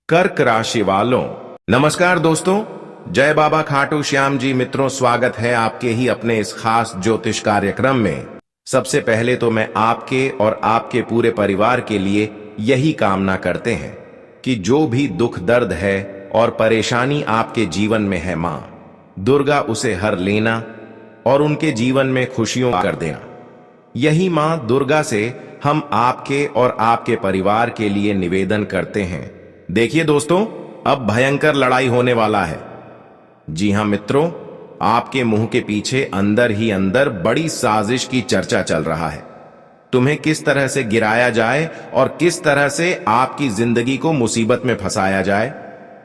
कर्क राशि वालों, नमस्कार दोस्तों। जय बाबा खाटू श्याम जी। मित्रों, स्वागत है आपके ही अपने इस खास ज्योतिष कार्यक्रम में। सबसे पहले तो मैं आपके और आपके पूरे परिवार के लिए यही कामना करते हैं कि जो भी दुख दर्द है और परेशानी आपके जीवन में है, मां दुर्गा उसे हर लेना और उनके जीवन में खुशियों कर देना। यही मां दुर्गा से हम आपके और आपके परिवार के लिए निवेदन करते हैं। देखिए दोस्तों, अब भयंकर लड़ाई होने वाला है। जी हां मित्रों, आपके मुंह के पीछे अंदर ही अंदर बड़ी साजिश की चर्चा चल रहा है। तुम्हें किस तरह से गिराया जाए और किस तरह से आपकी जिंदगी को मुसीबत में फंसाया जाए,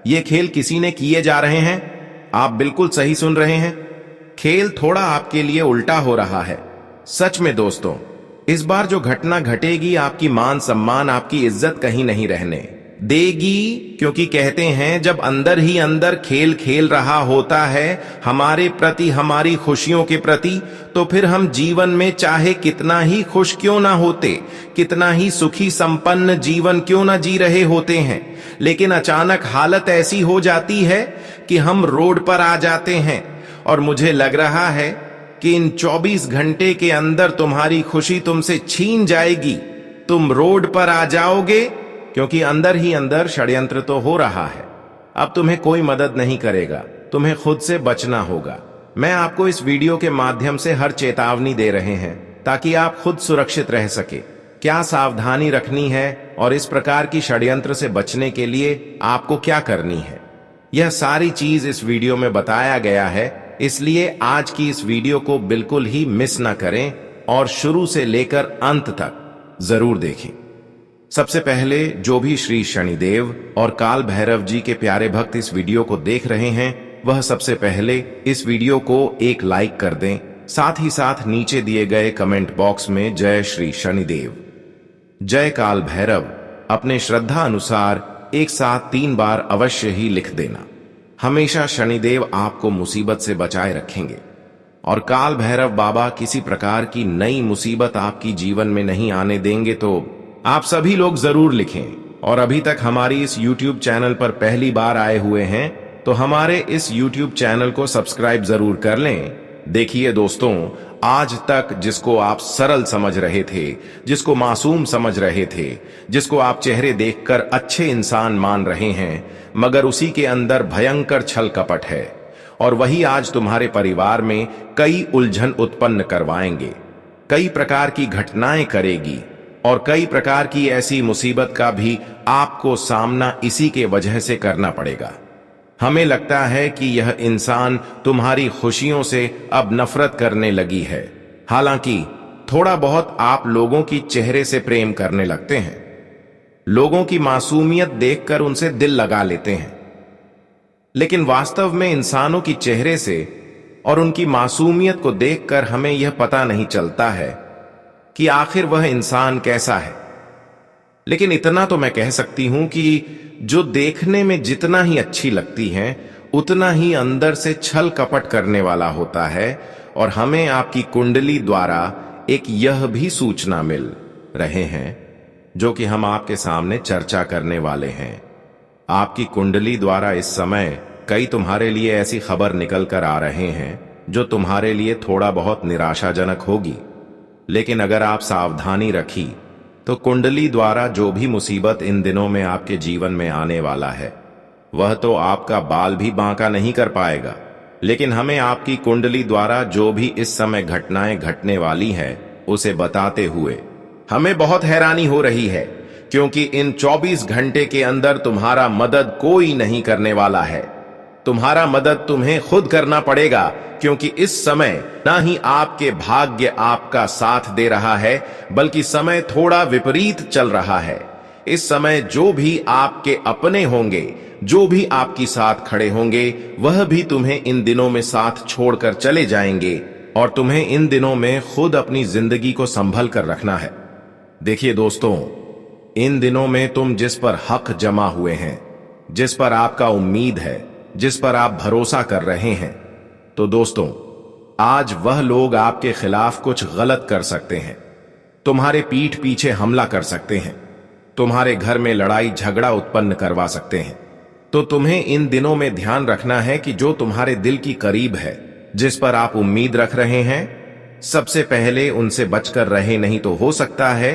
ये खेल किसी ने किए जा रहे हैं। आप बिल्कुल सही सुन रहे हैं, खेल थोड़ा आपके लिए उल्टा हो रहा है। सच में दोस्तों, इस बार जो घटना घटेगी, आपकी मान सम्मान, आपकी इज्जत कहीं नहीं रहने देगी। क्योंकि कहते हैं, जब अंदर ही अंदर खेल खेल रहा होता है हमारे प्रति, हमारी खुशियों के प्रति, तो फिर हम जीवन में चाहे कितना ही खुश क्यों ना होते, कितना ही सुखी संपन्न जीवन क्यों ना जी रहे होते हैं, लेकिन अचानक हालत ऐसी हो जाती है कि हम रोड पर आ जाते हैं। और मुझे लग रहा है कि इन 24 घंटे के अंदर तुम्हारी खुशी तुमसे छीन जाएगी। तुम रोड पर आ जाओगे, क्योंकि अंदर ही अंदर षड्यंत्र तो हो रहा है। अब तुम्हें कोई मदद नहीं करेगा, तुम्हें खुद से बचना होगा। मैं आपको इस वीडियो के माध्यम से हर चेतावनी दे रहे हैं ताकि आप खुद सुरक्षित रह सके। क्या सावधानी रखनी है और इस प्रकार की षड्यंत्र से बचने के लिए आपको क्या करनी है, यह सारी चीज इस वीडियो में बताया गया है। इसलिए आज की इस वीडियो को बिल्कुल ही मिस ना करें और शुरू से लेकर अंत तक जरूर देखें। सबसे पहले जो भी श्री शनिदेव और काल भैरव जी के प्यारे भक्त इस वीडियो को देख रहे हैं, वह सबसे पहले इस वीडियो को एक लाइक कर दें। साथ ही साथ नीचे दिए गए कमेंट बॉक्स में जय श्री शनिदेव, जय काल भैरव अपने श्रद्धा अनुसार एक साथ 3 बार अवश्य ही लिख देना। हमेशा शनिदेव आपको मुसीबत से बचाए रखेंगे और काल भैरव बाबा किसी प्रकार की नई मुसीबत आपकी जीवन में नहीं आने देंगे। तो आप सभी लोग जरूर लिखें। और अभी तक हमारी इस YouTube चैनल पर पहली बार आए हुए हैं तो हमारे इस YouTube चैनल को सब्सक्राइब जरूर कर लें। देखिए दोस्तों, आज तक जिसको आप सरल समझ रहे थे, जिसको मासूम समझ रहे थे, जिसको आप चेहरे देखकर अच्छे इंसान मान रहे हैं, मगर उसी के अंदर भयंकर छल कपट है, और वही आज तुम्हारे परिवार में कई उलझन उत्पन्न करवाएंगे, कई प्रकार की घटनाएं करेगी और कई प्रकार की ऐसी मुसीबत का भी आपको सामना इसी के वजह से करना पड़ेगा। हमें लगता है कि यह इंसान तुम्हारी खुशियों से अब नफरत करने लगी है। हालांकि थोड़ा बहुत आप लोगों की चेहरे से प्रेम करने लगते हैं, लोगों की मासूमियत देखकर उनसे दिल लगा लेते हैं, लेकिन वास्तव में इंसानों की चेहरे से और उनकी मासूमियत को देखकर हमें यह पता नहीं चलता है कि आखिर वह इंसान कैसा है। लेकिन इतना तो मैं कह सकती हूं कि जो देखने में जितना ही अच्छी लगती हैं, उतना ही अंदर से छल कपट करने वाला होता है। और हमें आपकी कुंडली द्वारा एक यह भी सूचना मिल रहे हैं, जो कि हम आपके सामने चर्चा करने वाले हैं। आपकी कुंडली द्वारा इस समय कई तुम्हारे लिए ऐसी खबर निकल कर आ रहे हैं जो तुम्हारे लिए थोड़ा बहुत निराशाजनक होगी। लेकिन अगर आप सावधानी रखी तो कुंडली द्वारा जो भी मुसीबत इन दिनों में आपके जीवन में आने वाला है, वह तो आपका बाल भी बांका नहीं कर पाएगा। लेकिन हमें आपकी कुंडली द्वारा जो भी इस समय घटनाएं घटने वाली है, उसे बताते हुए हमें बहुत हैरानी हो रही है, क्योंकि इन 24 घंटे के अंदर तुम्हारा मदद कोई नहीं करने वाला है। तुम्हारा मदद तुम्हें खुद करना पड़ेगा, क्योंकि इस समय ना ही आपके भाग्य आपका साथ दे रहा है, बल्कि समय थोड़ा विपरीत चल रहा है। इस समय जो भी आपके अपने होंगे, जो भी आपकी साथ खड़े होंगे, वह भी तुम्हें इन दिनों में साथ छोड़कर चले जाएंगे और तुम्हें इन दिनों में खुद अपनी जिंदगी को संभल कर रखना है। देखिए दोस्तों, इन दिनों में तुम जिस पर हक जमा हुए हैं, जिस पर आपका उम्मीद है, जिस पर आप भरोसा कर रहे हैं, तो दोस्तों आज वह लोग आपके खिलाफ कुछ गलत कर सकते हैं, तुम्हारे पीठ पीछे हमला कर सकते हैं। तुम्हारे घर में लड़ाई झगड़ा उत्पन्न करवा सकते हैं। तो तुम्हें इन दिनों में ध्यान रखना है कि जो तुम्हारे दिल की करीब है, जिस पर आप उम्मीद रख रहे हैं, सबसे पहले उनसे बचकर रहे, नहीं तो हो सकता है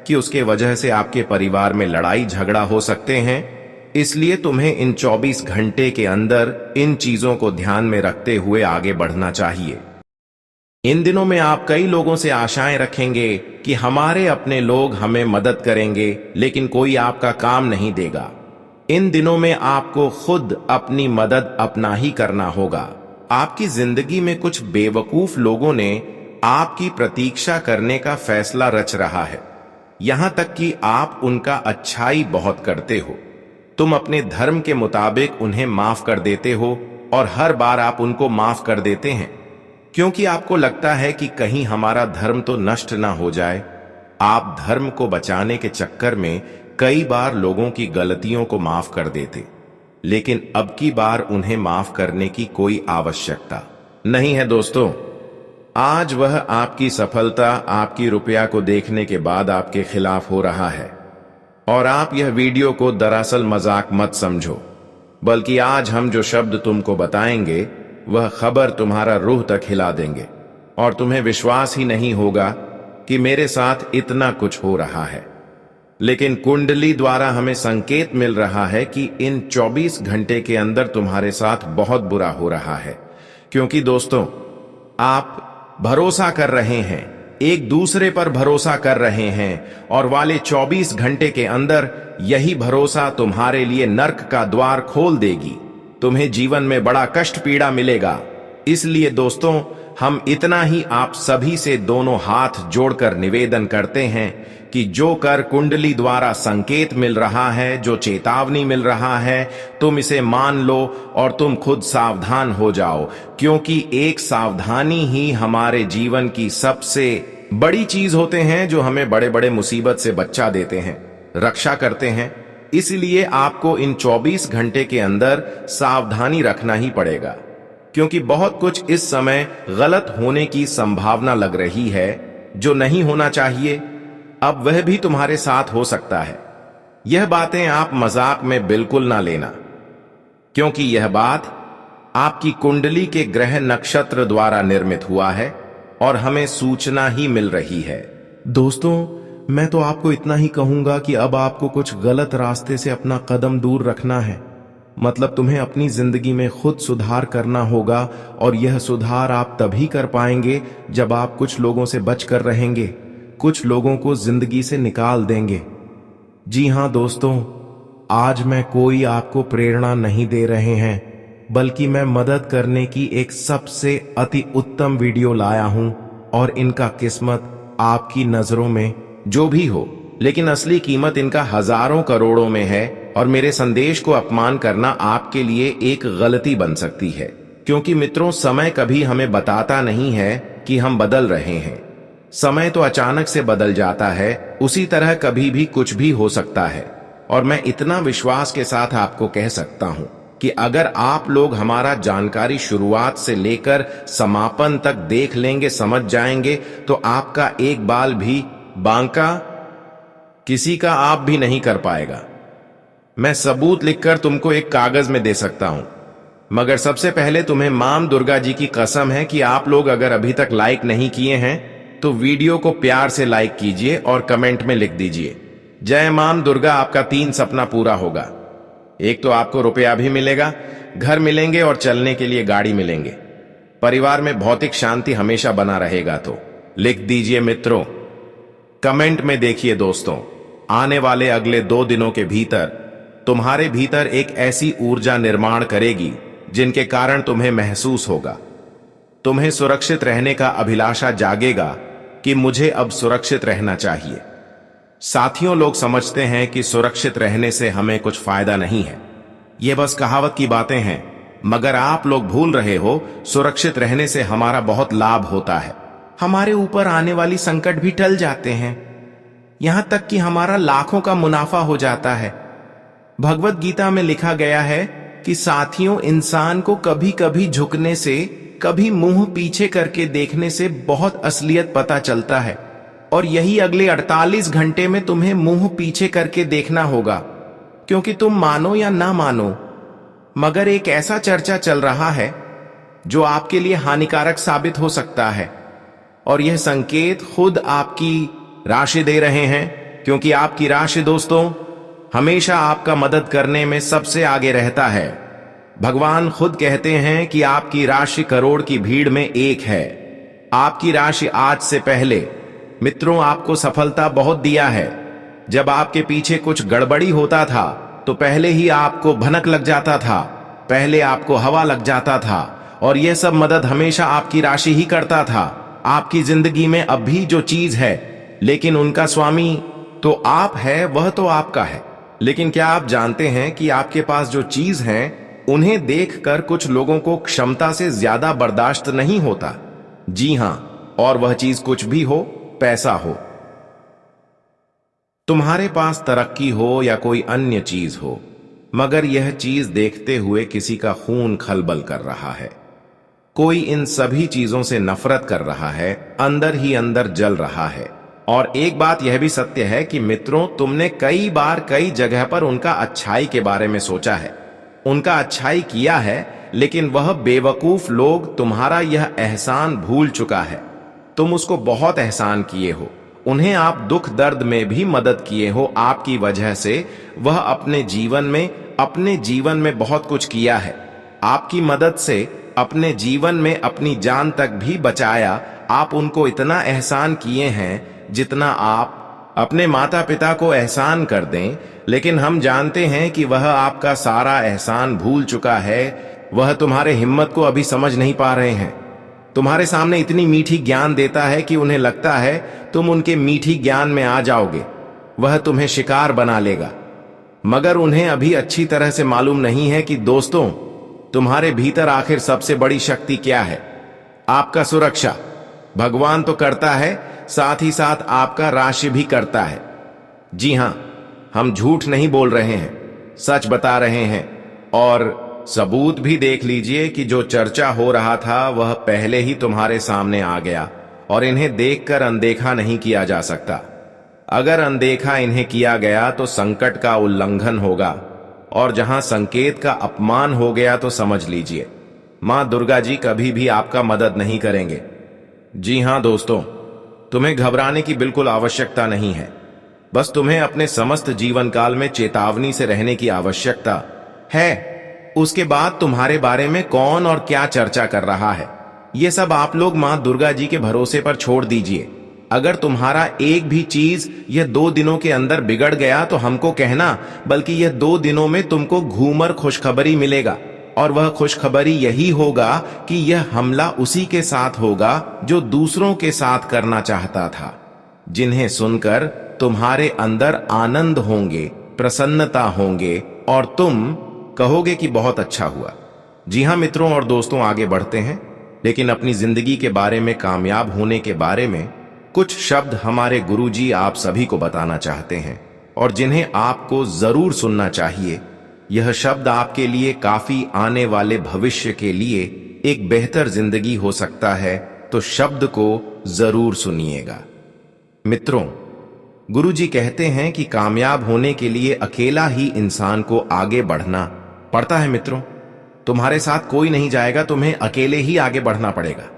कि उसके वजह से आपके परिवार में लड़ाई झगड़ा हो सकते हैं। इसलिए तुम्हें इन 24 घंटे के अंदर इन चीजों को ध्यान में रखते हुए आगे बढ़ना चाहिए। इन दिनों में आप कई लोगों से आशाएं रखेंगे कि हमारे अपने लोग हमें मदद करेंगे, लेकिन कोई आपका काम नहीं देगा। इन दिनों में आपको खुद अपनी मदद अपना ही करना होगा। आपकी जिंदगी में कुछ बेवकूफ लोगों ने आपकी प्रतीक्षा करने का फैसला रच रहा है, यहां तक कि आप उनका अच्छाई बहुत करते हो। तुम अपने धर्म के मुताबिक उन्हें माफ कर देते हो और हर बार आप उनको माफ कर देते हैं क्योंकि आपको लगता है कि कहीं हमारा धर्म तो नष्ट ना हो जाए। आप धर्म को बचाने के चक्कर में कई बार लोगों की गलतियों को माफ कर देते, लेकिन अब की बार उन्हें माफ करने की कोई आवश्यकता नहीं है। दोस्तों, आज वह आपकी सफलता आपकी रुपया को देखने के बाद आपके खिलाफ हो रहा है। और आप यह वीडियो को दरअसल मजाक मत समझो, बल्कि आज हम जो शब्द तुमको बताएंगे वह खबर तुम्हारा रूह तक हिला देंगे और तुम्हें विश्वास ही नहीं होगा कि मेरे साथ इतना कुछ हो रहा है। लेकिन कुंडली द्वारा हमें संकेत मिल रहा है कि इन 24 घंटे के अंदर तुम्हारे साथ बहुत बुरा हो रहा है, क्योंकि दोस्तों, आप भरोसा कर रहे हैं, एक दूसरे पर भरोसा कर रहे हैं, और वाले 24 घंटे के अंदर यही भरोसा तुम्हारे लिए नर्क का द्वार खोल देगी। तुम्हें जीवन में बड़ा कष्ट पीड़ा मिलेगा। इसलिए दोस्तों, हम इतना ही आप सभी से दोनों हाथ जोड़कर निवेदन करते हैं कि जो कर कुंडली द्वारा संकेत मिल रहा है, जो चेतावनी मिल रहा है, तुम इसे मान लो और तुम खुद सावधान हो जाओ, क्योंकि एक सावधानी ही हमारे जीवन की सबसे बड़ी चीज होते हैं, जो हमें बड़े बड़े मुसीबत से बचा देते हैं, रक्षा करते हैं। इसलिए आपको इन 24 घंटे के अंदर सावधानी रखना ही पड़ेगा, क्योंकि बहुत कुछ इस समय गलत होने की संभावना लग रही है। जो नहीं होना चाहिए अब वह भी तुम्हारे साथ हो सकता है। यह बातें आप मजाक में बिल्कुल ना लेना, क्योंकि यह बात आपकी कुंडली के ग्रह नक्षत्र द्वारा निर्मित हुआ है और हमें सूचना ही मिल रही है। दोस्तों, मैं तो आपको इतना ही कहूंगा कि अब आपको कुछ गलत रास्ते से अपना कदम दूर रखना है। मतलब तुम्हें अपनी जिंदगी में खुद सुधार करना होगा, और यह सुधार आप तभी कर पाएंगे जब आप कुछ लोगों से बच कर रहेंगे, कुछ लोगों को जिंदगी से निकाल देंगे। जी हां दोस्तों, आज मैं कोई आपको प्रेरणा नहीं दे रहे हैं, बल्कि मैं मदद करने की एक सबसे अति उत्तम वीडियो लाया हूं। और इनका किस्मत आपकी नजरों में जो भी हो, लेकिन असली कीमत इनका हजारों करोड़ों में है। और मेरे संदेश को अपमान करना आपके लिए एक गलती बन सकती है, क्योंकि मित्रों, समय कभी हमें बताता नहीं है कि हम बदल रहे हैं। समय तो अचानक से बदल जाता है, उसी तरह कभी भी कुछ भी हो सकता है। और मैं इतना विश्वास के साथ आपको कह सकता हूं कि अगर आप लोग हमारा जानकारी शुरुआत से लेकर समापन तक देख लेंगे, समझ जाएंगे, तो आपका एक बाल भी बांका किसी का आप भी नहीं कर पाएगा। मैं सबूत लिखकर तुमको एक कागज में दे सकता हूं, मगर सबसे पहले तुम्हें मां दुर्गा जी की कसम है कि आप लोग अगर अभी तक लाइक नहीं किए हैं तो वीडियो को प्यार से लाइक कीजिए और कमेंट में लिख दीजिए, जय मां दुर्गा। आपका 3 सपना पूरा होगा। एक तो आपको रुपया भी मिलेगा, घर मिलेंगे और चलने के लिए गाड़ी मिलेंगे। परिवार में भौतिक शांति हमेशा बना रहेगा। तो लिख दीजिए मित्रों, कमेंट में देखिए। दोस्तों, आने वाले अगले 2 दिनों के भीतर तुम्हारे भीतर एक ऐसी ऊर्जा निर्माण करेगी जिनके कारण तुम्हें महसूस होगा, तुम्हें सुरक्षित रहने का अभिलाषा जागेगा कि मुझे अब सुरक्षित रहना चाहिए। साथियों, लोग समझते हैं कि सुरक्षित रहने से हमें कुछ फायदा नहीं है, ये बस कहावत की बातें हैं, मगर आप लोग भूल रहे हो, सुरक्षित रहने से हमारा बहुत लाभ होता है। हमारे ऊपर आने वाली संकट भी टल जाते हैं, यहां तक कि हमारा लाखों का मुनाफा हो जाता है। भगवत गीता में लिखा गया है कि साथियों, इंसान को कभी कभी झुकने से, कभी मुंह पीछे करके देखने से बहुत असलियत पता चलता है, और यही अगले 48 घंटे में तुम्हें मुंह पीछे करके देखना होगा, क्योंकि तुम मानो या ना मानो, मगर एक ऐसा चर्चा चल रहा है जो आपके लिए हानिकारक साबित हो सकता है। और यह संकेत खुद आपकी राशि दे रहे हैं, क्योंकि आपकी राशि दोस्तों हमेशा आपका मदद करने में सबसे आगे रहता है। भगवान खुद कहते हैं कि आपकी राशि करोड़ की भीड़ में एक है। आपकी राशि आज से पहले मित्रों आपको सफलता बहुत दिया है। जब आपके पीछे कुछ गड़बड़ी होता था तो पहले ही आपको भनक लग जाता था, पहले आपको हवा लग जाता था, और यह सब मदद हमेशा आपकी राशि ही करता था। आपकी जिंदगी में अब भी जो चीज है, लेकिन उनका स्वामी तो आप है, वह तो आपका है। लेकिन क्या आप जानते हैं कि आपके पास जो चीज है उन्हें देखकर कुछ लोगों को क्षमता से ज्यादा बर्दाश्त नहीं होता। जी हां, और वह चीज कुछ भी हो, पैसा हो। तुम्हारे पास तरक्की हो या कोई अन्य चीज हो, मगर यह चीज देखते हुए किसी का खून खलबल कर रहा है। कोई इन सभी चीजों से नफरत कर रहा है, अंदर ही अंदर जल रहा है। और एक बात यह भी सत्य है कि मित्रों, तुमने कई बार कई जगह पर उनका अच्छाई के बारे में सोचा है, उनका अच्छाई किया है, लेकिन वह बेवकूफ लोग तुम्हारा यह एहसान भूल चुका है। तुम उसको बहुत एहसान किए हो, उन्हें आप दुख दर्द में भी मदद किए हो। आपकी वजह से वह अपने जीवन में बहुत कुछ किया है। आपकी मदद से अपने जीवन में अपनी जान तक भी बचाया। आप उनको इतना एहसान किए हैं जितना आप अपने माता पिता को एहसान कर दें, लेकिन हम जानते हैं कि वह आपका सारा एहसान भूल चुका है। वह तुम्हारे हिम्मत को अभी समझ नहीं पा रहे हैं। तुम्हारे सामने इतनी मीठी ज्ञान देता है कि उन्हें लगता है तुम उनके मीठी ज्ञान में आ जाओगे, वह तुम्हें शिकार बना लेगा। मगर उन्हें अभी अच्छी तरह से मालूम नहीं है कि दोस्तों, तुम्हारे भीतर आखिर सबसे बड़ी शक्ति क्या है। आपका सुरक्षा भगवान तो करता है, साथ ही साथ आपका राशि भी करता है। जी हां, हम झूठ नहीं बोल रहे हैं, सच बता रहे हैं। और सबूत भी देख लीजिए कि जो चर्चा हो रहा था वह पहले ही तुम्हारे सामने आ गया, और इन्हें देखकर अनदेखा नहीं किया जा सकता। अगर अनदेखा इन्हें किया गया तो संकट का उल्लंघन होगा, और जहां संकेत का अपमान हो गया तो समझ लीजिए मां दुर्गा जी कभी भी आपका मदद नहीं करेंगे। जी हां दोस्तों, तुम्हें घबराने की बिल्कुल आवश्यकता नहीं है। बस तुम्हें अपने समस्त जीवन काल में चेतावनी से रहने की आवश्यकता है। उसके बाद तुम्हारे बारे में कौन और क्या चर्चा कर रहा है, यह सब आप लोग मां दुर्गा जी के भरोसे पर छोड़ दीजिए। अगर तुम्हारा एक भी चीज यह 2 दिनों के अंदर बिगड़ गया तो हमको कहना, बल्कि यह 2 दिनों में तुमको घूमर खुशखबरी मिलेगा। और वह खुशखबरी यही होगा कि यह हमला उसी के साथ होगा जो दूसरों के साथ करना चाहता था, जिन्हें सुनकर तुम्हारे अंदर आनंद होंगे, प्रसन्नता होंगे, और तुम कहोगे कि बहुत अच्छा हुआ। जी हां मित्रों और दोस्तों, आगे बढ़ते हैं, लेकिन अपनी जिंदगी के बारे में, कामयाब होने के बारे में कुछ शब्द हमारे गुरुजी आप सभी को बताना चाहते हैं, और जिन्हें आपको जरूर सुनना चाहिए। यह शब्द आपके लिए काफी आने वाले भविष्य के लिए एक बेहतर जिंदगी हो सकता है, तो शब्द को जरूर सुनिएगा। मित्रों, गुरुजी कहते हैं कि कामयाब होने के लिए अकेला ही इंसान को आगे बढ़ना पड़ता है। मित्रों, तुम्हारे साथ कोई नहीं जाएगा, तुम्हें अकेले ही आगे बढ़ना पड़ेगा।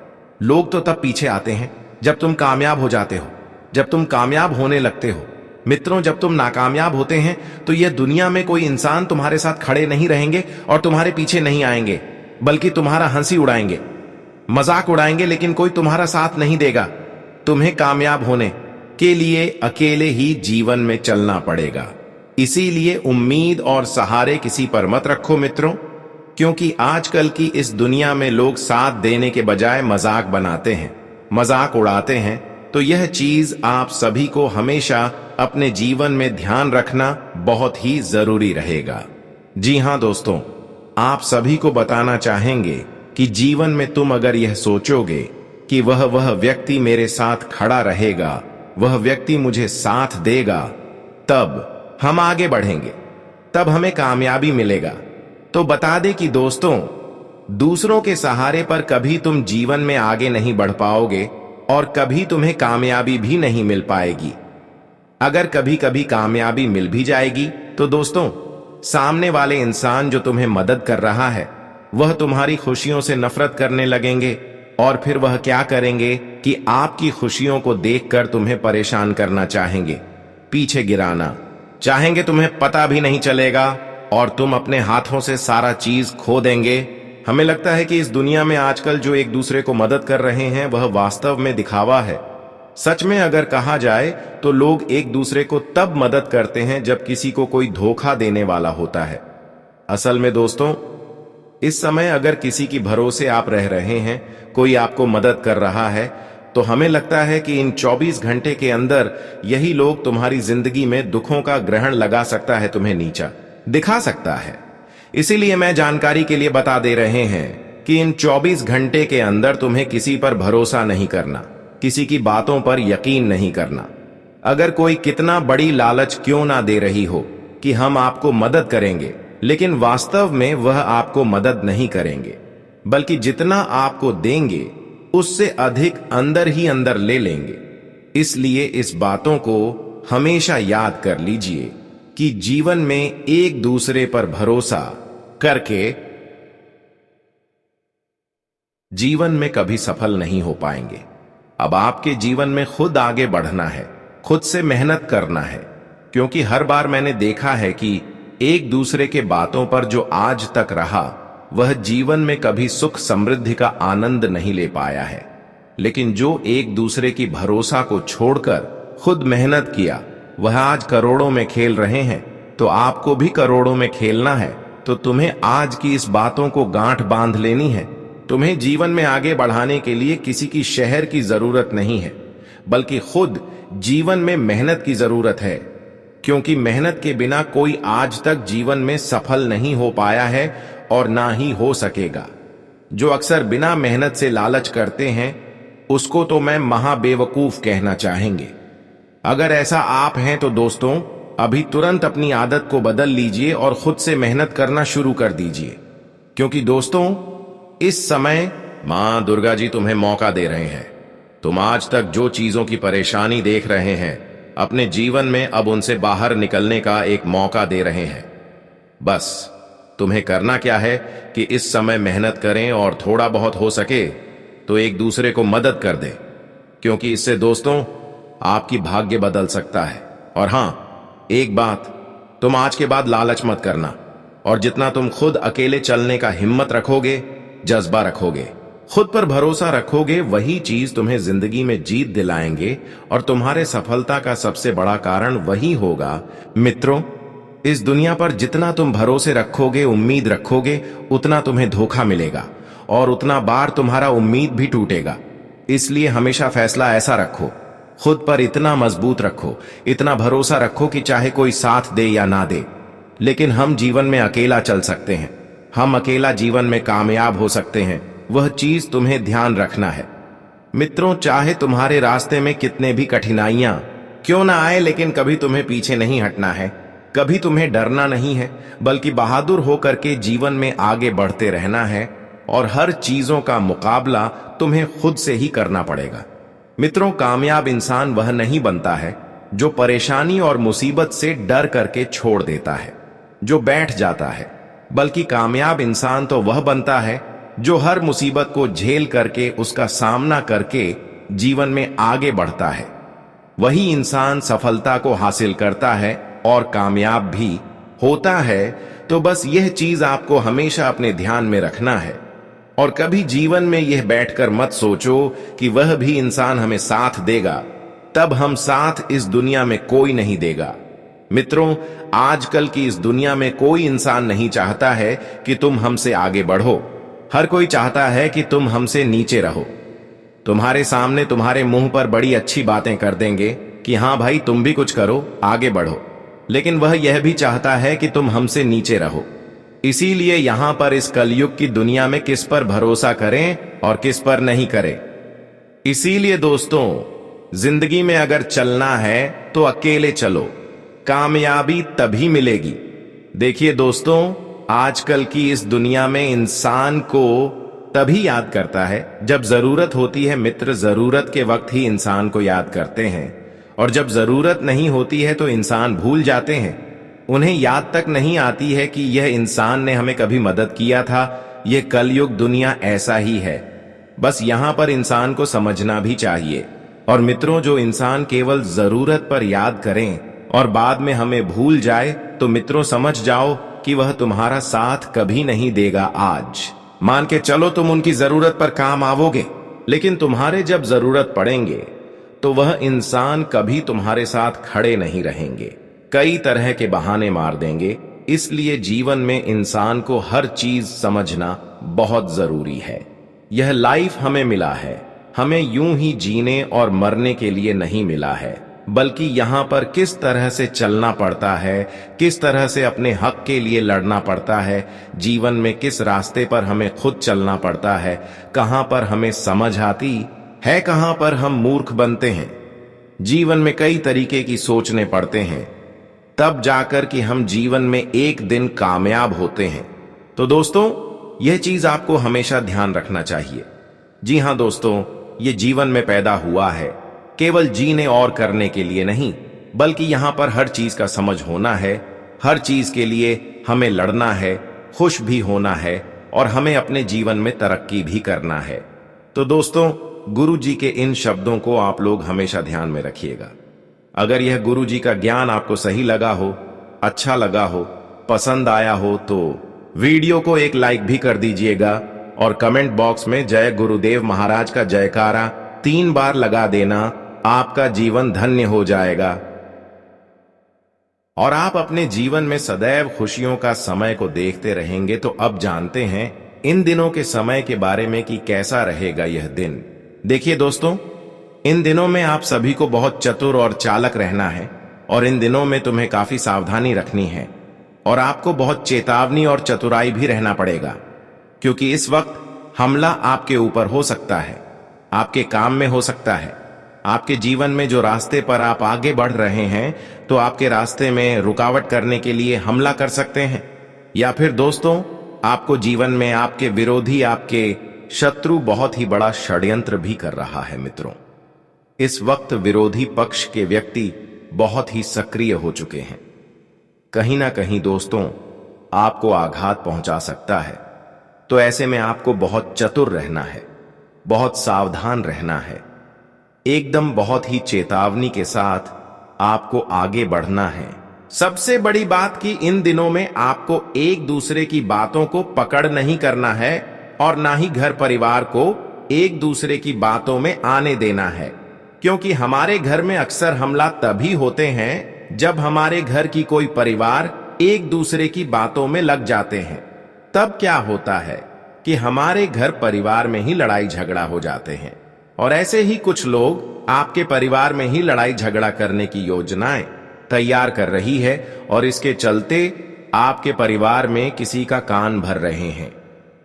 लोग तो तब पीछे आते हैं जब तुम कामयाब हो जाते हो, जब तुम कामयाब होने लगते हो। मित्रों, जब तुम नाकामयाब होते हैं तो यह दुनिया में कोई इंसान तुम्हारे साथ खड़े नहीं रहेंगे और तुम्हारे पीछे नहीं आएंगे, बल्कि तुम्हारा हंसी उड़ाएंगे, मजाक उड़ाएंगे, लेकिन कोई तुम्हारा साथ नहीं देगा। तुम्हें कामयाब होने के लिए अकेले ही जीवन में चलना पड़ेगा। इसीलिए उम्मीद और सहारे किसी पर मत रखो मित्रों, क्योंकि आजकल की इस दुनिया में लोग साथ देने के बजाय मजाक बनाते हैं, मजाक उड़ाते हैं। तो यह चीज आप सभी को हमेशा अपने जीवन में ध्यान रखना बहुत ही जरूरी रहेगा। जी हां दोस्तों, आप सभी को बताना चाहेंगे कि जीवन में तुम अगर यह सोचोगे कि वह व्यक्ति मेरे साथ खड़ा रहेगा, वह व्यक्ति मुझे साथ देगा, तब हम आगे बढ़ेंगे, तब हमें कामयाबी मिलेगा। तो बता दे कि दोस्तों, दूसरों के सहारे पर कभी तुम जीवन में आगे नहीं बढ़ पाओगे, और कभी तुम्हें कामयाबी भी नहीं मिल पाएगी। अगर कभी कभी कामयाबी मिल भी जाएगी तो दोस्तों, सामने वाले इंसान जो तुम्हें मदद कर रहा है वह तुम्हारी खुशियों से नफरत करने लगेंगे, और फिर वह क्या करेंगे कि आपकी खुशियों को देखकर तुम्हें परेशान करना चाहेंगे, पीछे गिराना चाहेंगे, तुम्हें पता भी नहीं चलेगा और तुम अपने हाथों से सारा चीज खो देंगे। हमें लगता है कि इस दुनिया में आजकल जो एक दूसरे को मदद कर रहे हैं वह वास्तव में दिखावा है। सच में अगर कहा जाए तो लोग एक दूसरे को तब मदद करते हैं जब किसी को कोई धोखा देने वाला होता है। असल में दोस्तों, इस समय अगर किसी की भरोसे आप रह रहे हैं, कोई आपको मदद कर रहा है, तो हमें लगता है कि इन 24 घंटे के अंदर यही लोग तुम्हारी जिंदगी में दुखों का ग्रहण लगा सकता है, तुम्हें नीचा दिखा सकता है। इसीलिए मैं जानकारी के लिए बता दे रहे हैं कि इन 24 घंटे के अंदर तुम्हें किसी पर भरोसा नहीं करना, किसी की बातों पर यकीन नहीं करना। अगर कोई कितना बड़ी लालच क्यों ना दे रही हो कि हम आपको मदद करेंगे, लेकिन वास्तव में वह आपको मदद नहीं करेंगे, बल्कि जितना आपको देंगे उससे अधिक अंदर ही अंदर ले लेंगे। इसलिए इस बातों को हमेशा याद कर लीजिए कि जीवन में एक दूसरे पर भरोसा करके जीवन में कभी सफल नहीं हो पाएंगे। अब आपके जीवन में खुद आगे बढ़ना है, खुद से मेहनत करना है, क्योंकि हर बार मैंने देखा है कि एक दूसरे के बातों पर जो आज तक रहा वह जीवन में कभी सुख समृद्धि का आनंद नहीं ले पाया है। लेकिन जो एक दूसरे की भरोसा को छोड़कर खुद मेहनत किया वह आज करोड़ों में खेल रहे हैं। तो आपको भी करोड़ों में खेलना है तो तुम्हें आज की इस बातों को गांठ बांध लेनी है। तुम्हें जीवन में आगे बढ़ाने के लिए किसी की शहर की जरूरत नहीं है, बल्कि खुद जीवन में मेहनत की जरूरत है, क्योंकि मेहनत के बिना कोई आज तक जीवन में सफल नहीं हो पाया है और ना ही हो सकेगा। जो अक्सर बिना मेहनत से लालच करते हैं उसको तो मैं महाबेवकूफ कहना चाहेंगे। अगर ऐसा आप हैं तो दोस्तों, अभी तुरंत अपनी आदत को बदल लीजिए और खुद से मेहनत करना शुरू कर दीजिए, क्योंकि दोस्तों इस समय मां दुर्गा जी तुम्हें मौका दे रहे हैं। तुम आज तक जो चीजों की परेशानी देख रहे हैं अपने जीवन में, अब उनसे बाहर निकलने का एक मौका दे रहे हैं। बस तुम्हें करना क्या है कि इस समय मेहनत करें और थोड़ा बहुत हो सके तो एक दूसरे को मदद कर दे, क्योंकि इससे दोस्तों आपकी भाग्य बदल सकता है। और हां, एक बात, तुम आज के बाद लालच मत करना, और जितना तुम खुद अकेले चलने का हिम्मत रखोगे, जज्बा रखोगे, खुद पर भरोसा रखोगे, वही चीज तुम्हें जिंदगी में जीत दिलाएंगे और तुम्हारे सफलता का सबसे बड़ा कारण वही होगा। मित्रों, इस दुनिया पर जितना तुम भरोसे रखोगे, उम्मीद रखोगे, उतना तुम्हें धोखा मिलेगा और उतना बार तुम्हारा उम्मीद भी टूटेगा। इसलिए हमेशा फैसला ऐसा रखो, खुद पर इतना मजबूत रखो, इतना भरोसा रखो कि चाहे कोई साथ दे या ना दे, लेकिन हम जीवन में अकेला चल सकते हैं, हम अकेला जीवन में कामयाब हो सकते हैं। वह चीज तुम्हें ध्यान रखना है। मित्रों, चाहे तुम्हारे रास्ते में कितने भी कठिनाइयां क्यों ना आए, लेकिन कभी तुम्हें पीछे नहीं हटना है, कभी तुम्हें डरना नहीं है, बल्कि बहादुर होकर के जीवन में आगे बढ़ते रहना है। और हर चीजों का मुकाबला तुम्हें खुद से ही करना पड़ेगा। मित्रों, कामयाब इंसान वह नहीं बनता है जो परेशानी और मुसीबत से डर करके छोड़ देता है, जो बैठ जाता है, बल्कि कामयाब इंसान तो वह बनता है जो हर मुसीबत को झेल करके, उसका सामना करके जीवन में आगे बढ़ता है। वही इंसान सफलता को हासिल करता है और कामयाब भी होता है। तो बस यह चीज आपको हमेशा अपने ध्यान में रखना है, और कभी जीवन में यह बैठकर मत सोचो कि वह भी इंसान हमें साथ देगा, तब हम साथ इस दुनिया में कोई नहीं देगा। मित्रों, आजकल की इस दुनिया में कोई इंसान नहीं चाहता है कि तुम हमसे आगे बढ़ो, हर कोई चाहता है कि तुम हमसे नीचे रहो। तुम्हारे सामने तुम्हारे मुंह पर बड़ी अच्छी बातें कर देंगे कि हां भाई तुम भी कुछ करो, आगे बढ़ो, लेकिन वह यह भी चाहता है कि तुम हमसे नीचे रहो। इसीलिए यहां पर इस कलयुग की दुनिया में किस पर भरोसा करें और किस पर नहीं करें। इसीलिए दोस्तों, जिंदगी में अगर चलना है तो अकेले चलो, कामयाबी तभी मिलेगी। देखिए दोस्तों, आजकल की इस दुनिया में इंसान को तभी याद करता है जब जरूरत होती है। मित्र जरूरत के वक्त ही इंसान को याद करते हैं, और जब जरूरत नहीं होती है तो इंसान भूल जाते हैं। उन्हें याद तक नहीं आती है कि यह इंसान ने हमें कभी मदद किया था। यह कलयुग दुनिया ऐसा ही है। बस यहाँ पर इंसान को समझना भी चाहिए। और मित्रों, जो इंसान केवल जरूरत पर याद करें और बाद में हमें भूल जाए, तो मित्रों समझ जाओ कि वह तुम्हारा साथ कभी नहीं देगा। आज मान के चलो तुम उनकी जरूरत पर काम आओगे, लेकिन तुम्हारे जब जरूरत पड़ेंगे तो वह इंसान कभी तुम्हारे साथ खड़े नहीं रहेंगे। कई तरह के बहाने मार देंगे। इसलिए जीवन में इंसान को हर चीज समझना बहुत जरूरी है। यह लाइफ हमें मिला है, हमें यूं ही जीने और मरने के लिए नहीं मिला है, बल्कि यहाँ पर किस तरह से चलना पड़ता है, किस तरह से अपने हक के लिए लड़ना पड़ता है, जीवन में किस रास्ते पर हमें खुद चलना पड़ता है, कहाँ पर हमें समझ आती है, कहाँ पर हम मूर्ख बनते हैं। जीवन में कई तरीके की सोचने पड़ते हैं, तब जाकर कि हम जीवन में एक दिन कामयाब होते हैं। तो दोस्तों, यह चीज आपको हमेशा ध्यान रखना चाहिए। जी हाँ दोस्तों, ये जीवन में पैदा हुआ है केवल जीने और करने के लिए नहीं, बल्कि यहाँ पर हर चीज का समझ होना है। हर चीज के लिए हमें लड़ना है, खुश भी होना है, और हमें अपने जीवन में तरक्की भी करना है। तो दोस्तों, गुरु जी के इन शब्दों को आप लोग हमेशा ध्यान में रखिएगा। अगर यह गुरु जी का ज्ञान आपको सही लगा हो, अच्छा लगा हो, पसंद आया हो, तो वीडियो को एक लाइक भी कर दीजिएगा और कमेंट बॉक्स में जय गुरुदेव महाराज का जयकारा 3 बार लगा देना। आपका जीवन धन्य हो जाएगा और आप अपने जीवन में सदैव खुशियों का समय को देखते रहेंगे। तो अब जानते हैं इन दिनों के समय के बारे में कि कैसा रहेगा यह दिन। देखिए दोस्तों, इन दिनों में आप सभी को बहुत चतुर और चालक रहना है, और इन दिनों में तुम्हें काफी सावधानी रखनी है, और आपको बहुत चेतावनी और चतुराई भी रहना पड़ेगा, क्योंकि इस वक्त हमला आपके ऊपर हो सकता है, आपके काम में हो सकता है। आपके जीवन में जो रास्ते पर आप आगे बढ़ रहे हैं, तो आपके रास्ते में रुकावट करने के लिए हमला कर सकते हैं, या फिर दोस्तों, आपको जीवन में आपके विरोधी, आपके शत्रु बहुत ही बड़ा षड्यंत्र भी कर रहा है। मित्रों, इस वक्त विरोधी पक्ष के व्यक्ति बहुत ही सक्रिय हो चुके हैं। कहीं ना कहीं दोस्तों, आपको आघात पहुंचा सकता है। तो ऐसे में आपको बहुत चतुर रहना है, बहुत सावधान रहना है, एकदम बहुत ही चेतावनी के साथ आपको आगे बढ़ना है। सबसे बड़ी बात कि इन दिनों में आपको एक दूसरे की बातों को पकड़ नहीं करना है, और ना ही घर परिवार को एक दूसरे की बातों में आने देना है, क्योंकि हमारे घर में अक्सर हमला तभी होते हैं जब हमारे घर की कोई परिवार एक दूसरे की बातों में लग जाते हैं। तब क्या होता है कि हमारे घर परिवार में ही लड़ाई झगड़ा हो जाते हैं, और ऐसे ही कुछ लोग आपके परिवार में ही लड़ाई झगड़ा करने की योजनाएं तैयार कर रही है, और इसके चलते आपके परिवार में किसी का कान भर रहे हैं,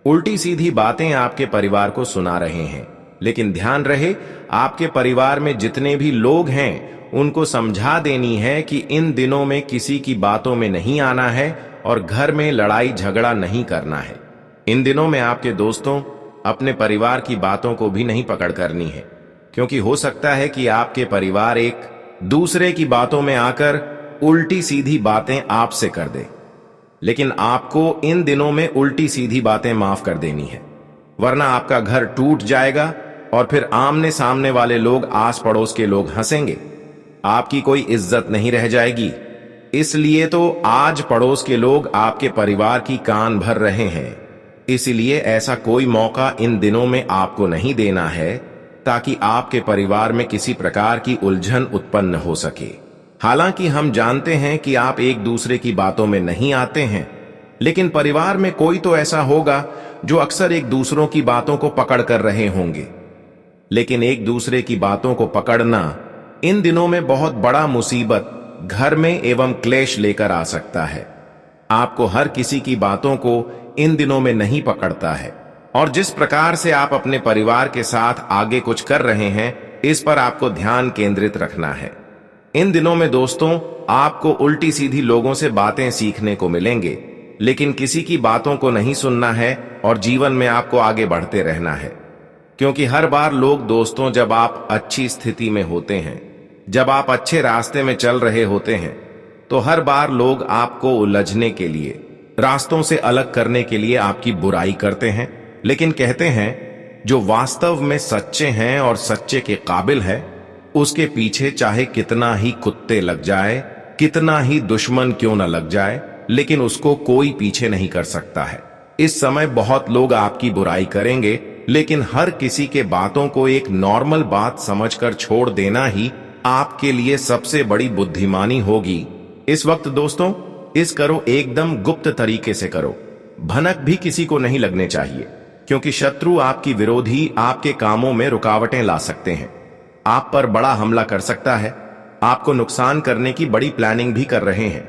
उल्टी सीधी बातें आपके परिवार को सुना रहे हैं। लेकिन ध्यान रहे, आपके परिवार में जितने भी लोग हैं उनको समझा देनी है कि इन दिनों में किसी की बातों में नहीं आना है और घर में लड़ाई झगड़ा नहीं करना है। इन दिनों में आपके दोस्तों, अपने परिवार की बातों को भी नहीं पकड़ करनी है, क्योंकि हो सकता है कि आपके परिवार एक दूसरे की बातों में आकर उल्टी सीधी बातें आपसे कर दे। लेकिन आपको इन दिनों में उल्टी सीधी बातें माफ कर देनी है, वरना आपका घर टूट जाएगा और फिर आमने सामने वाले लोग, आस पड़ोस के लोग हंसेंगे, आपकी कोई इज्जत नहीं रह जाएगी। इसलिए तो आज पड़ोस के लोग आपके परिवार की कान भर रहे हैं। इसलिए ऐसा कोई मौका इन दिनों में आपको नहीं देना है, ताकि आपके परिवार में किसी प्रकार की उलझन उत्पन्न हो सके। हालांकि हम जानते हैं कि आप एक दूसरे की बातों में नहीं आते हैं, लेकिन परिवार में कोई तो ऐसा होगा जो अक्सर एक दूसरों की बातों को पकड़ कर रहे होंगे। लेकिन एक दूसरे की बातों को पकड़ना इन दिनों में बहुत बड़ा मुसीबत घर में एवं क्लेश लेकर आ सकता है। आपको हर किसी की बातों को इन दिनों में नहीं पकड़ता है, और जिस प्रकार से आप अपने परिवार के साथ आगे कुछ कर रहे हैं, इस पर आपको ध्यान केंद्रित रखना है। इन दिनों में दोस्तों, आपको उल्टी सीधी लोगों से बातें सीखने को मिलेंगे, लेकिन किसी की बातों को नहीं सुनना है और जीवन में आपको आगे बढ़ते रहना है। क्योंकि हर बार लोग दोस्तों, जब आप अच्छी स्थिति में होते हैं, जब आप अच्छे रास्ते में चल रहे होते हैं, तो हर बार लोग आपको उलझने के लिए, रास्तों से अलग करने के लिए आपकी बुराई करते हैं। लेकिन कहते हैं जो वास्तव में सच्चे हैं और सच्चे के काबिल है, उसके पीछे चाहे कितना ही कुत्ते लग जाए, कितना ही दुश्मन क्यों न लग जाए, लेकिन उसको कोई पीछे नहीं कर सकता है। इस समय बहुत लोग आपकी बुराई करेंगे, लेकिन हर किसी के बातों को एक नॉर्मल बात समझकर छोड़ देना ही आपके लिए सबसे बड़ी बुद्धिमानी होगी। इस वक्त दोस्तों, इस करो एकदम गुप्त तरीके से करो, भनक भी किसी को नहीं लगने चाहिए, क्योंकि शत्रु, आपकी विरोधी, आपके कामों में रुकावटें ला सकते हैं, आप पर बड़ा हमला कर सकता है, आपको नुकसान करने की बड़ी प्लानिंग भी कर रहे हैं।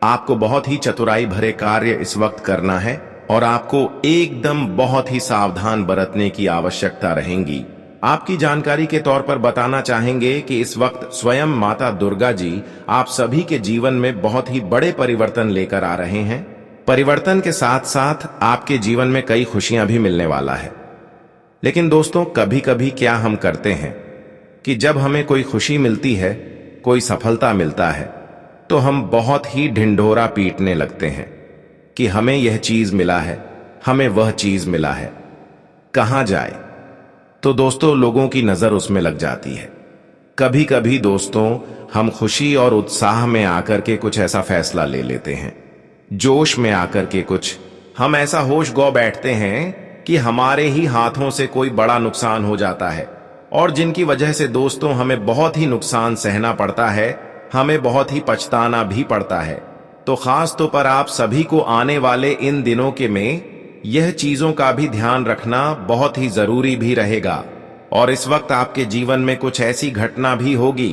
आपको बहुत ही चतुराई भरे कार्य इस वक्त करना है और आपको एकदम बहुत ही सावधान बरतने की आवश्यकता रहेगी। आपकी जानकारी के तौर पर बताना चाहेंगे कि इस वक्त स्वयं माता दुर्गा जी आप सभी के जीवन में बहुत ही बड़े परिवर्तन लेकर आ रहे हैं। परिवर्तन के साथ साथ आपके जीवन में कई खुशियां भी मिलने वाला है। लेकिन दोस्तों, कभी कभी क्या हम करते हैं कि जब हमें कोई खुशी मिलती है, कोई सफलता मिलता है, तो हम बहुत ही ढिंढोरा पीटने लगते हैं कि हमें यह चीज मिला है, हमें वह चीज मिला है, कहां जाए। तो दोस्तों, लोगों की नजर उसमें लग जाती है। कभी कभी दोस्तों, हम खुशी और उत्साह में आकर के कुछ ऐसा फैसला ले लेते हैं, जोश में आकर के कुछ हम ऐसा होश गौ बैठते हैं कि हमारे ही हाथों से कोई बड़ा नुकसान हो जाता है, और जिनकी वजह से दोस्तों हमें बहुत ही नुकसान सहना पड़ता है, हमें बहुत ही पछताना भी पड़ता है। तो खास तौर पर आप सभी को आने वाले इन दिनों के में यह चीजों का भी ध्यान रखना बहुत ही जरूरी भी रहेगा। और इस वक्त आपके जीवन में कुछ ऐसी घटना भी होगी